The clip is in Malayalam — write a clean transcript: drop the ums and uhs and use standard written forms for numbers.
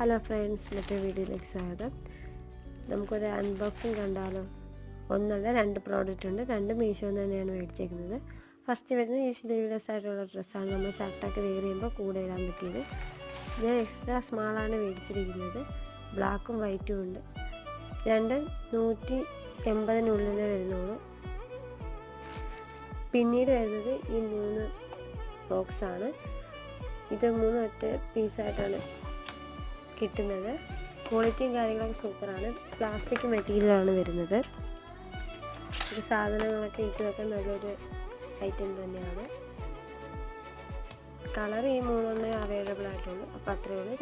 ഹലോ ഫ്രണ്ട്സ്, മറ്റൊരു വീഡിയോയിലേക്ക് സ്വാഗതം. നമുക്കൊരു അൺബോക്സിങ് കണ്ടാലോ? ഒന്നല്ല, 2 പ്രോഡക്റ്റ് ഉണ്ട്. 2 മീഷോയിൽ നിന്ന് തന്നെയാണ് മേടിച്ചേക്കുന്നത്. ഫസ്റ്റ് വരുന്നത് ഈ സ്ലീവ്ലെസ് ആയിട്ടുള്ള ഡ്രസ്സാണ്. നമ്മൾ ഷർട്ടൊക്കെ വെയർ ചെയ്യുമ്പോൾ കൂടെ ഇടാൻ പറ്റിയത്. ഞാൻ എക്സ്ട്രാ സ്മാളാണ് മേടിച്ചിരിക്കുന്നത്. ബ്ലാക്കും വൈറ്റും ഉണ്ട്. 180 വരുന്നുള്ളൂ. പിന്നീട് വരുന്നത് ഈ 3 ബോക്സാണ്. ഇത് 3 ഒറ്റ പീസായിട്ടാണ് കിട്ടുന്നത്. ക്വാളിറ്റിയും കാര്യങ്ങളൊക്കെ സൂപ്പറാണ്. പ്ലാസ്റ്റിക് മെറ്റീരിയലാണ് വരുന്നത്. ഇത് സാധനങ്ങളൊക്കെ ഇട്ട് വെക്കാൻ നല്ലൊരു ഐറ്റം തന്നെയാണ്. കളർ ഈ 3 അവൈലബിൾ ആയിട്ടുള്ളൂ. അപ്പോൾ അത്രയേ ഉള്ളൂ.